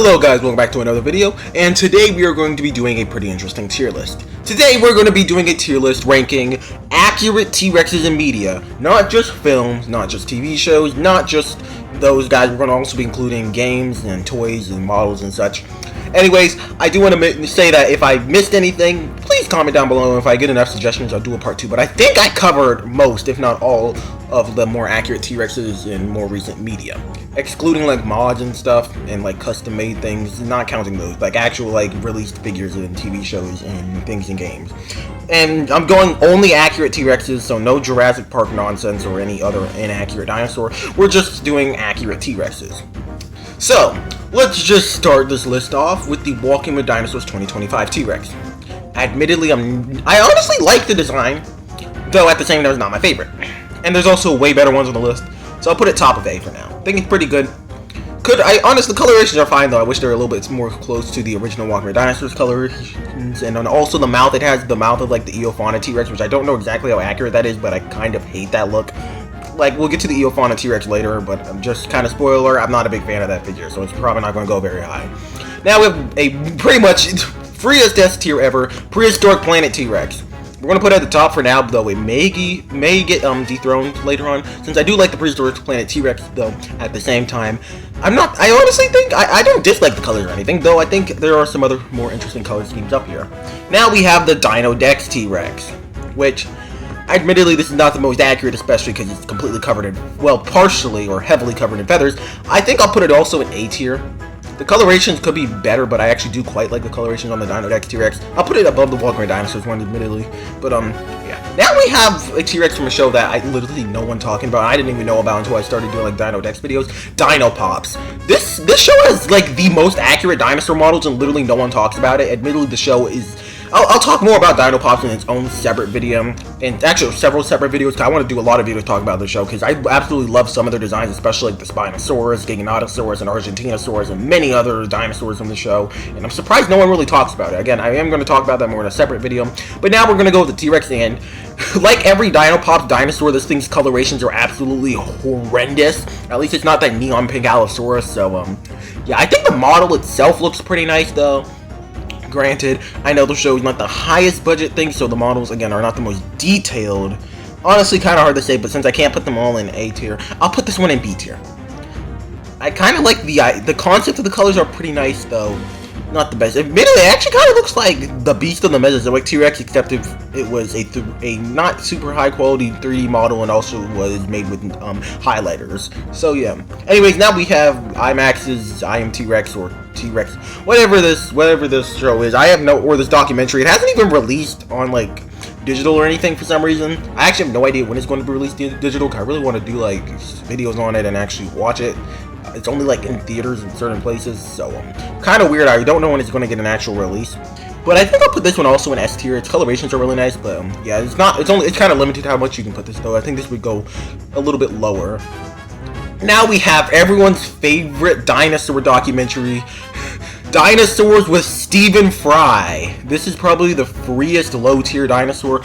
Hello guys, welcome back to another video, and today we are going to be doing a pretty interesting tier list. Today we're going to be doing a tier list ranking accurate T-Rexes in media, not just films, not just TV shows, not just those guys. We're going to also be including games and toys and models and such. Anyways, I do want to say that if I missed anything, please comment down below, and if I get enough suggestions, I'll do a part 2. But I think I covered most, if not all, of the more accurate T-Rexes in more recent media. Excluding like mods and stuff, and like custom made things, not counting those, like actual like released figures in TV shows and things in games. And I'm going only accurate T-Rexes, so no Jurassic Park nonsense or any other inaccurate dinosaur. We're just doing accurate T-Rexes. So, let's just start this list off with the Walking with Dinosaurs 2025 T-Rex. Admittedly, I honestly like the design, though at the same time it's not my favorite. And there's also way better ones on the list, so I'll put it top of A for now. I think it's pretty good. Honestly, the colorations are fine, though. I wish they were a little bit more close to the original Walking with Dinosaurs colorations. And also the mouth, it has the mouth of like the Eofauna T-Rex, which I don't know exactly how accurate that is, but I kind of hate that look. Like, we'll get to the Eofauna T-Rex later, but I'm just kind of spoiler, I'm not a big fan of that figure, so it's probably not going to go very high. Now we have a pretty much freest S tier ever, Prehistoric Planet T-Rex. We're going to put it at the top for now, though it may get dethroned later on, since I do like the Prehistoric Planet T-Rex, though, at the same time. I honestly think, I don't dislike the colors or anything, though I think there are some other more interesting color schemes up here. Now we have the Dino Dex T-Rex, which, admittedly, this is not the most accurate, especially because it's completely covered in, well, partially or heavily covered in feathers. I think I'll put it also in A tier. The colorations could be better, but I actually do quite like the colorations on the Dino Dex T-Rex. I'll put it above the Walking with Dinosaurs one, admittedly. But, yeah. Now we have a T-Rex from a show that I literally no one talking about. I didn't even know about until I started doing, like, Dino Dex videos. Dino Pops. This show has, like, the most accurate dinosaur models, and literally no one talks about it. Admittedly, the show is... I'll talk more about Dino Pops in its own separate video, and actually several separate videos, because I want to do a lot of videos talking about the show, because I absolutely love some of their designs, especially like the Spinosaurus, Giganotosaurus, and Argentinosaurus, and many other dinosaurs from the show, and I'm surprised no one really talks about it. Again, I am going to talk about that more in a separate video, but now we're going to go with the T-Rex, and like every Dino Pops dinosaur, this thing's colorations are absolutely horrendous. At least it's not that neon pink Allosaurus, so, yeah, I think the model itself looks pretty nice, though. Granted, I know the show is not the highest budget thing, so the models, again, are not the most detailed. Honestly, kind of hard to say, but since I can't put them all in A tier, I'll put this one in B tier. I kind of like the concept of the colors are pretty nice, though. Not the best. Admittedly, it actually kind of looks like the Beast of the Mesozoic T-Rex, except if it was a not super high quality 3D model and also was made with highlighters. So yeah. Anyways, now we have IMAX's I Am T-Rex or T-Rex, whatever this show is. I have or this documentary. It hasn't even released on like digital or anything for some reason. I actually have no idea when it's going to be released digital, because I really want to do like videos on it and actually watch it. It's only like in theaters in certain places, so kind of weird. I don't know when it's going to get an actual release, but I think I'll put this one also in S tier. Its colorations are really nice, but yeah, it's kind of limited how much you can put this, though. I think this would go a little bit lower. Now we have everyone's favorite dinosaur documentary, Dinosaurs with Stephen Fry. This is probably the freest low-tier dinosaur.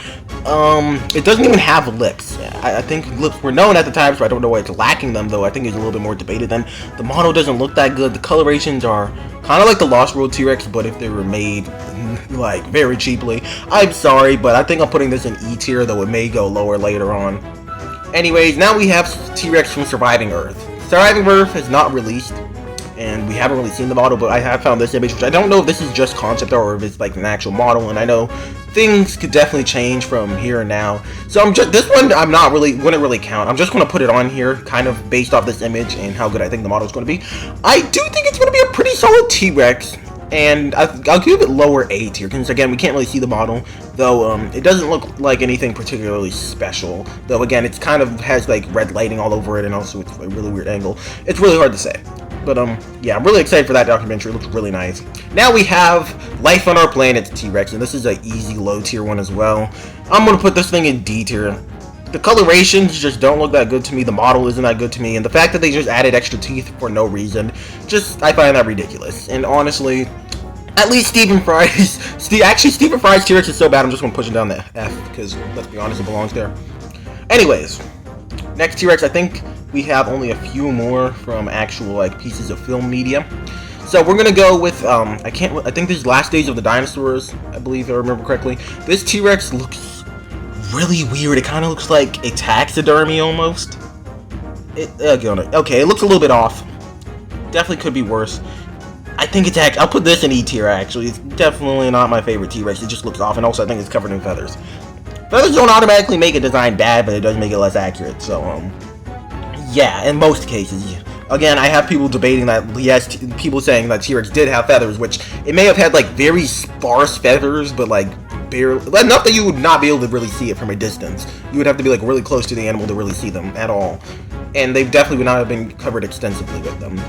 It doesn't even have lips. I think lips were known at the time, so I don't know why it's lacking them, though. I think it's a little bit more debated then. The model doesn't look that good. The colorations are kind of like the Lost World T-Rex, but if they were made, like, very cheaply. I'm sorry, but I think I'm putting this in E tier, though it may go lower later on. Anyways, now we have T-Rex from Surviving Earth. Surviving Earth is not released, and we haven't really seen the model, but I have found this image, which I don't know if this is just concept art or if it's like an actual model, and I know things could definitely change from here and now. So this one wouldn't really count. I'm just going to put it on here, kind of based off this image and how good I think the model is going to be. I do think it's going to be a pretty solid T-Rex, and I'll give it lower A tier, because again, we can't really see the model, though it doesn't look like anything particularly special, though again, it's kind of has like red lighting all over it, and also it's a really weird angle. It's really hard to say. But, yeah, I'm really excited for that documentary. It looks really nice. Now we have Life on Our Planet T-Rex, and this is an easy low-tier one as well. I'm going to put this thing in D tier. The colorations just don't look that good to me. The model isn't that good to me. And the fact that they just added extra teeth for no reason, I find that ridiculous. And honestly, at least Stephen Fry's... Stephen Fry's T-Rex is so bad, I'm just going to push it down to F, because, let's be honest, it belongs there. Anyways, next T-Rex, I think we have only a few more from actual like pieces of film media. So we're gonna go with I think this is Last Days of the Dinosaurs, I believe, if I remember correctly. This T-Rex looks really weird. It kind of looks like a taxidermy almost. Okay, it looks a little bit off. Definitely could be worse. I think it's I'll put this in E tier actually. It's definitely not my favorite T-Rex. It just looks off, and also I think it's covered in feathers. Feathers don't automatically make a design bad, but it does make it less accurate. So yeah, in most cases. Yeah. Again, I have people debating that, yes, people saying that T-Rex did have feathers, which it may have had like very sparse feathers, but like barely enough that you would not be able to really see it from a distance. You would have to be like really close to the animal to really see them at all. And they definitely would not have been covered extensively with them.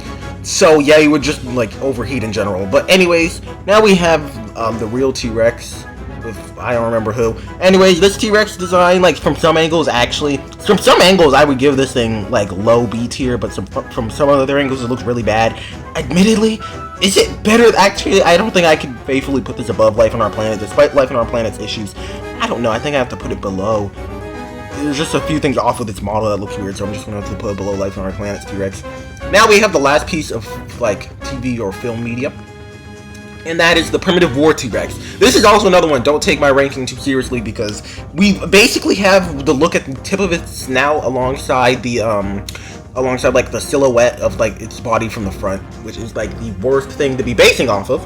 So yeah, you would just like overheat in general. But anyways, now we have the real T-Rex with I don't remember who. Anyways, this T-Rex design, like from some angles I would give this thing like low B tier, but from some other angles it looks really bad. Admittedly, is it better? Actually, I don't think I can faithfully put this above Life on Our Planet, despite Life on Our Planet's issues. I don't know, I think I have to put it below. There's just a few things off with its model that looks weird, so I'm just gonna have to put it below Life on Our Planet's T-Rex. Now we have the last piece of like TV or film media, and that is the Primitive War T-Rex. This is also another one. Don't take my ranking too seriously, because we basically have the look at the tip of its snout alongside the like the silhouette of like its body from the front, which is like the worst thing to be basing off of.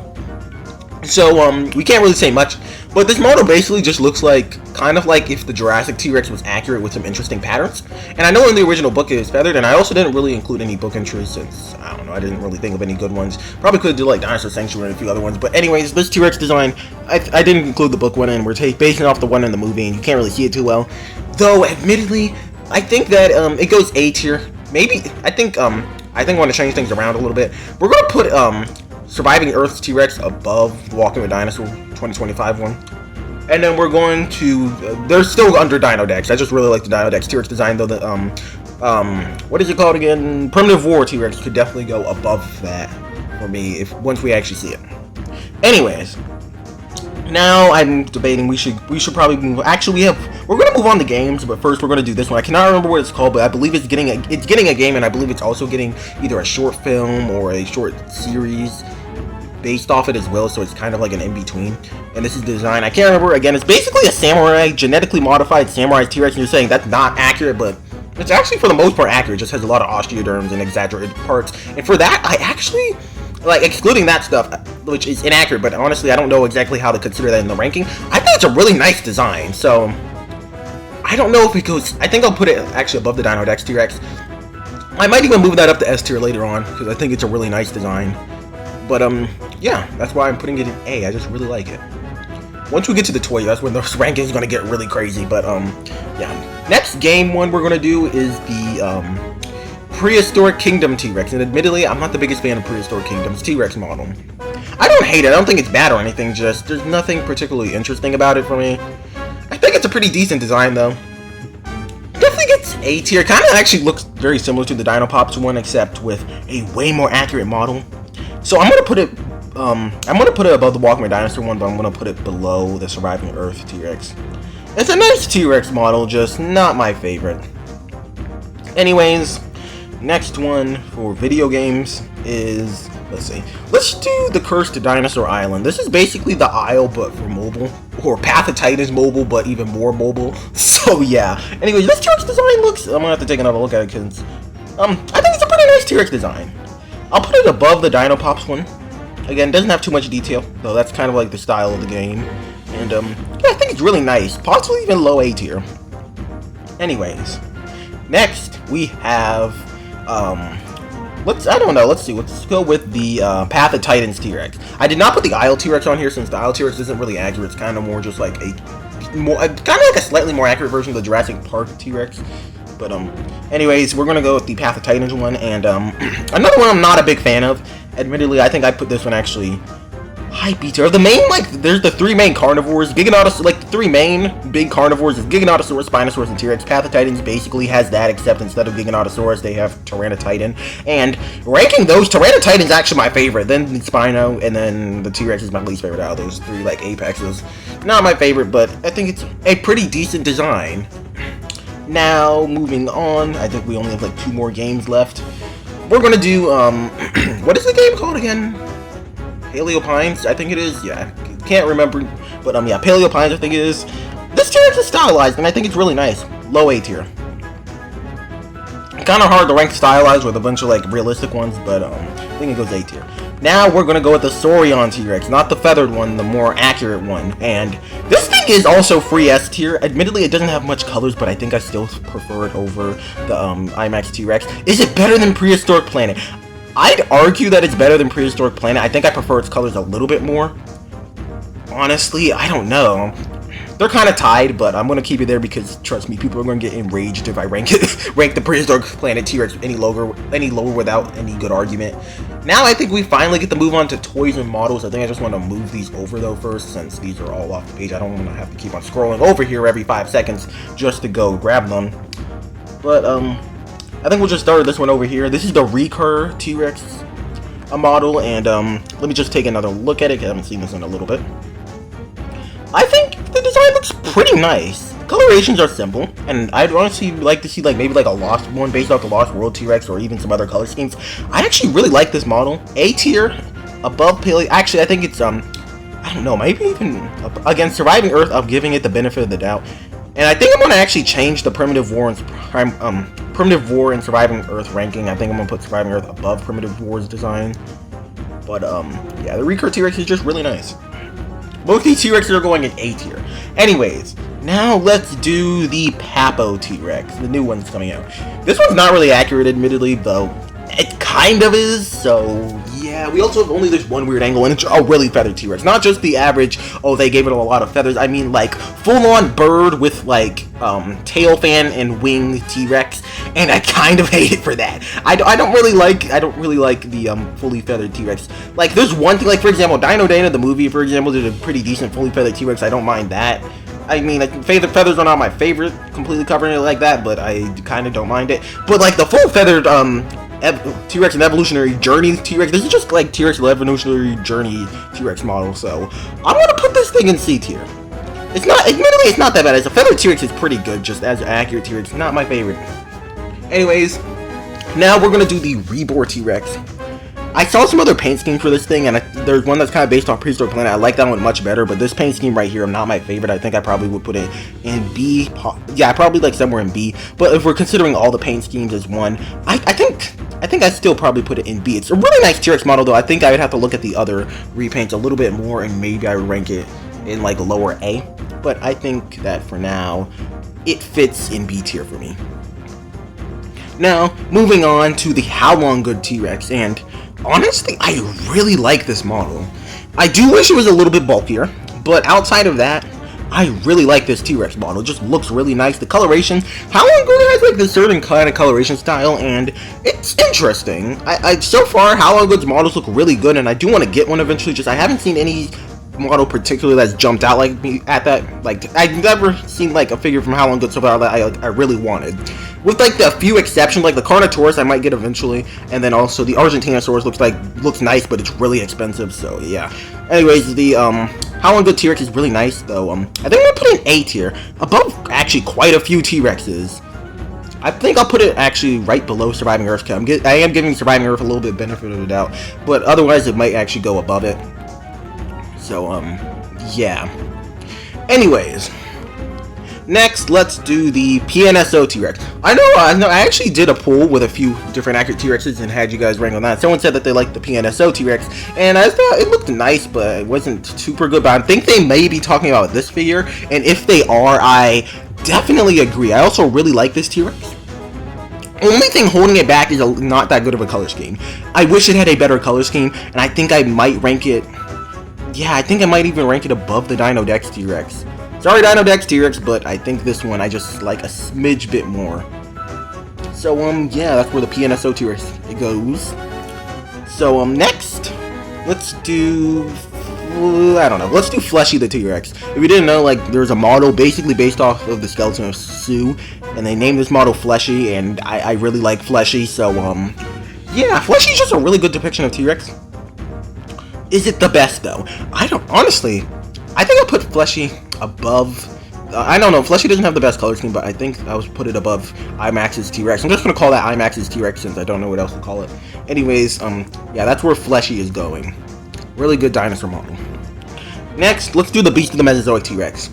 So we can't really say much, but this model basically just looks like kind of like if the Jurassic T-Rex was accurate with some interesting patterns. And I know in the original book it is feathered, and I also didn't really include any book entries since I don't know, I didn't really think of any good ones. Probably could do like Dinosaur Sanctuary and a few other ones. But anyways, this T-Rex design, I didn't include the book one, and we're basing off the one in the movie, and you can't really see it too well. Though admittedly, I think that it goes A tier. Maybe I think I want to change things around a little bit. We're gonna put Surviving Earth's T-Rex above the Walking with Dinosaur 2025 one. And then we're going to, they're still under Dino Dex. I just really like the Dino Dex T-Rex design, though. The, what is it called again? Primitive War T-Rex could definitely go above that for me once we actually see it. Anyways, now I'm debating we should probably move. Actually, we're gonna move on to games, but first we're gonna do this one. I cannot remember what it's called, but I believe it's getting a game, and I believe it's also getting either a short film or a short series based off it as well, so it's kind of like an in-between. And this is the design. I can't remember. Again, it's basically a samurai, genetically modified samurai T-Rex, and you're saying that's not accurate, but it's actually for the most part accurate. It just has a lot of osteoderms and exaggerated parts. And for that, I actually, like, excluding that stuff, which is inaccurate, but honestly, I don't know exactly how to consider that in the ranking. I think it's a really nice design, so I don't know if it goes, I think I'll put it actually above the Dino Dex T-Rex. I might even move that up to S tier later on, because I think it's a really nice design. But yeah, that's why I'm putting it in A. I just really like it. Once we get to the toy, that's when the ranking is gonna get really crazy. But yeah. Next game one we're gonna do is the Prehistoric Kingdom T-Rex. And admittedly, I'm not the biggest fan of Prehistoric Kingdom's T-Rex model. I don't hate it. I don't think it's bad or anything. Just there's nothing particularly interesting about it for me. I think it's a pretty decent design though. Definitely gets A tier. Kind of actually looks very similar to the Dino Pops one, except with a way more accurate model. So I'm gonna put it above the Walking with Dinosaur one, but I'm gonna put it below the Surviving Earth T-Rex. It's a nice T-Rex model, just not my favorite. Anyways, next one for video games is, let's do the Cursed Dinosaur Island. This is basically the Isle, but for mobile, or Path of Titans mobile, but even more mobile. So yeah. Anyways, this T-Rex design looks, I'm gonna have to take another look at it, because I think it's a pretty nice T-Rex design. I'll put it above the Dino Pops one. Again, doesn't have too much detail, though that's kind of like the style of the game. And yeah, I think it's really nice, possibly even low A tier. Anyways, next we have let's go with the Path of Titans T-Rex. I did not put the Isle T-Rex on here since the Isle T-Rex isn't really accurate. It's kind of more just like a slightly more accurate version of the Jurassic Park T-Rex. But anyways, we're gonna go with the Path of Titans one, and another one I'm not a big fan of. Admittedly, I think I put this one actually high B tier. The main, like, there's the three main carnivores. Giganotosaurus, like the three main big carnivores is Giganotosaurus, Spinosaurus, and T-Rex. Path of Titans basically has that, except instead of Giganotosaurus, they have Tyrannotitan. And ranking those, Tyrannotitan is actually my favorite. Then the Spino, and then the T-Rex is my least favorite out of those three, like apexes. Not my favorite, but I think it's a pretty decent design. Now, moving on, I think we only have like 2 more games left. we're gonna do, what is the game called again? Paleo Pines, I think it is. Yeah, can't remember, but yeah, Paleo Pines, I think it is. This T-Rex is stylized, and I think it's really nice. Low A tier. Kind of hard to rank stylized with a bunch of like realistic ones, but I think it goes A tier. Now we're gonna go with the Saurian T-Rex, not the feathered one, the more accurate one. And this thing is also free S tier. Admittedly, it doesn't have much colors, but I think I still prefer it over the IMAX T-Rex. Is it better than Prehistoric Planet? I'd argue that it's better than Prehistoric Planet. I think I prefer its colors a little bit more. Honestly, I don't know. They're kind of tied, but I'm gonna keep it there because trust me, people are gonna get enraged if I rank the Prehistoric Planet T-Rex any lower without any good argument. Now I think we finally get to move on to toys and models. I think I just want to move these over though first, since these are all off the page. I don't want to have to keep on scrolling over here every 5 seconds just to go grab them. But I think we'll just start with this one over here. This is the Recur T-Rex model, and let me just take another look at it because I haven't seen this in a little bit. I think the design looks pretty nice. Colorations are simple, and I'd honestly like to see like maybe like a Lost one based off the Lost World T-Rex, or even some other color schemes. I actually really like this model. A tier, above Paleo. Actually, I think it's I don't know, maybe even against Surviving Earth. I'm giving it the benefit of the doubt, and I think I'm gonna actually change the Primitive War and Surviving Earth ranking. I think I'm gonna put Surviving Earth above Primitive War's design. But yeah, the Recur T-Rex is just really nice. Both these T-Rexes are going in A tier. Anyways, now let's do the Papo T-Rex, the new one's coming out. This one's not really accurate, admittedly, though it kind of is, so yeah. We also have only this one weird angle, and it's a really feathered T-Rex. Not just the average, oh, they gave it a lot of feathers. I mean, like, full-on bird with, like, tail fan and wing T-Rex, and I kind of hate it for that. I don't really like the fully feathered T-Rex. Like, there's one thing, like, for example, Dino Dana, the movie, for example, did a pretty decent fully feathered T-Rex. I don't mind that. I mean, like, feathers are not my favorite, completely covering it like that, but I kind of don't mind it. But, like, the full feathered, T-Rex and Evolutionary Journey T-Rex, this is just, like, T-Rex Evolutionary Journey T-Rex model, so I'm gonna put this thing in C tier. It's not, admittedly, it's not that bad. As a feathered T-Rex, it's pretty good, just as an accurate T-Rex, not my favorite. Anyways, now we're gonna do the Reborn T-Rex. I saw some other paint schemes for this thing, and there's one that's kind of based off Prehistoric Planet. I like that one much better, but this paint scheme right here, not my favorite. I think I probably would put it in B. Yeah, probably like somewhere in B. But if we're considering all the paint schemes as one, I think I'd still probably put it in B. It's a really nice T-Rex model, though. I think I would have to look at the other repaints a little bit more, and maybe I would rank it in like lower A. But I think that for now, it fits in B tier for me. Now, moving on to the How Long Good T-Rex, and honestly, I really like this model. I do wish it was a little bit bulkier, but outside of that, I really like this T-Rex model. It just looks really nice. The coloration, How Long Good has like this certain kind of coloration style, and it's interesting. So far, How Long Good's models look really good, and I do want to get one eventually. Just I haven't seen any model particularly that's jumped out like me at that. Like, I've never seen like a figure from How Long Good so far that I really wanted. With like the few exceptions, like the Carnotaurus I might get eventually, and then also the Argentinosaurus looks nice, but it's really expensive, so yeah. Anyways, the How Long Good T-Rex is really nice though. I think I'm gonna put it in A tier, above actually quite a few T-Rexes. I think I'll put it actually right below Surviving Earth. I am giving Surviving Earth a little bit benefit of the doubt, but otherwise it might actually go above it. So yeah. Anyways, next, let's do the PNSO T-Rex. I know, I actually did a poll with a few different accurate T-Rexes and had you guys rank on that. Someone said that they liked the PNSO T-Rex, and I thought it looked nice, but it wasn't super good. But I think they may be talking about this figure, and if they are, I definitely agree. I also really like this T-Rex. Only thing holding it back is not that good of a color scheme. I wish it had a better color scheme, and I think I might rank it. Yeah, I think I might even rank it above the Dino Dex T-Rex. Sorry, Dino Dex T-Rex, but I think this one I just like a smidge bit more. So, yeah, that's where the PNSO T-Rex goes. So, next, let's do, I don't know, let's do Fleshy the T-Rex. If you didn't know, like, there's a model basically based off of the skeleton of Sue, and they named this model Fleshy, and I really like Fleshy, so, yeah, Fleshy's just a really good depiction of T-Rex. Is it the best, though? Honestly, I think I'll put Fleshy above I don't know. Fleshy doesn't have the best color scheme, but I think I was put it above IMAX's T-Rex. I'm just gonna call that IMAX's T-Rex since I don't know what else to call it. Anyways, yeah, that's where Fleshy is going. Really good dinosaur model. Next, let's do the Beast of the Mesozoic T-Rex.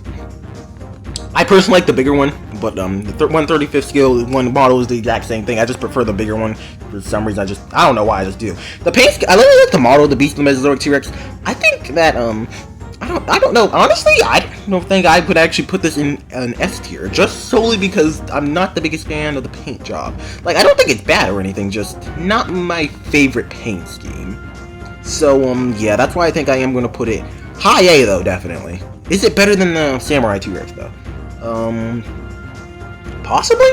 I personally like the bigger one, but the 1/35th scale one model is the exact same thing. I just prefer the bigger one for some reason. I don't know why, I just do. The paint, I really like the model, the Beast of the Mesozoic T-Rex. I think that I don't know. Honestly, I don't think I would actually put this in an S tier, just solely because I'm not the biggest fan of the paint job. Like, I don't think it's bad or anything, just not my favorite paint scheme. So yeah, that's why I think I am gonna put it high A though, definitely. Is it better than the Samurai T-Rex though? Possibly.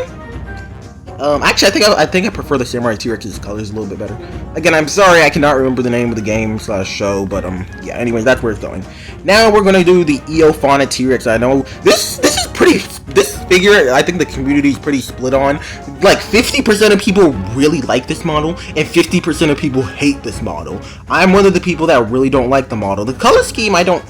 Actually, I think I prefer the Samurai T-Rex's colors a little bit better. Again, I'm sorry I cannot remember the name of the game / show, but yeah. Anyways, that's where it's going. Now we're gonna do the Eophonic T-Rex. I know this is pretty. This figure, I think the community is pretty split on. Like 50% of people really like this model, and 50% of people hate this model. I'm one of the people that really don't like the model. The color scheme, I don't.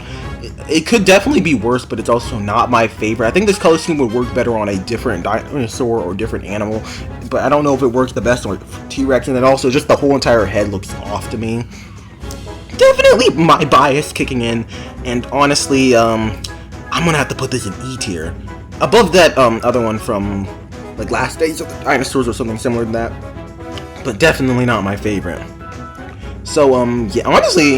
It could definitely be worse, but it's also not my favorite. I think this color scheme would work better on a different dinosaur or different animal, but I don't know if it works the best on T-Rex. And then also just the whole entire head looks off to me. Definitely my bias kicking in, and honestly, I'm gonna have to put this in E tier, above that other one from like Last Days of the Dinosaurs or something similar to that, but definitely not my favorite. So yeah, honestly,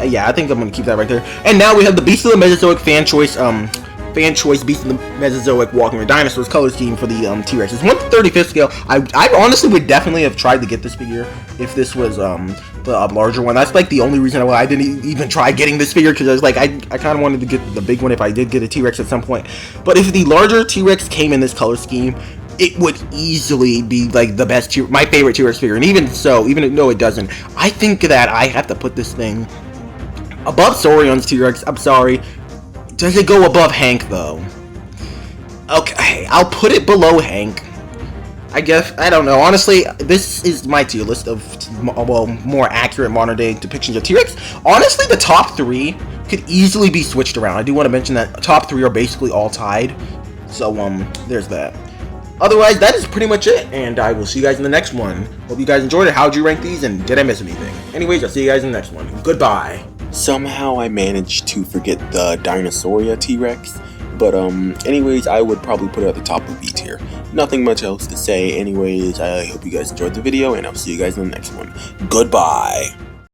yeah, I think I'm gonna keep that right there. And now we have the Beast of the Mesozoic fan choice Beast of the Mesozoic Walking with Dinosaurs color scheme for the T-Rex. It's 1/35th scale. I honestly would definitely have tried to get this figure if this was the larger one. That's like the only reason why I didn't even try getting this figure, because I was like, I kind of wanted to get the big one if I did get a T-Rex at some point. But if the larger T-Rex came in this color scheme, it would easily be like the best my favorite T-Rex figure. And even so, even though it doesn't, I think that I have to put this thing above Saurion's T-Rex. I'm sorry. Does it go above Hank though? Okay, I'll put it below Hank. I guess, I don't know. Honestly, this is my tier list of, well, more accurate modern day depictions of T-Rex. Honestly, the top 3 could easily be switched around. I do want to mention that top 3 are basically all tied. So, there's that. Otherwise, that is pretty much it, and I will see you guys in the next one. Hope you guys enjoyed it. How'd you rank these, and did I miss anything? Anyways, I'll see you guys in the next one. Goodbye. Somehow I managed to forget the Dinosauria T-Rex, but anyways, I would probably put it at the top of B tier. Nothing much else to say. Anyways, I hope you guys enjoyed the video, and I'll see you guys in the next one. Goodbye.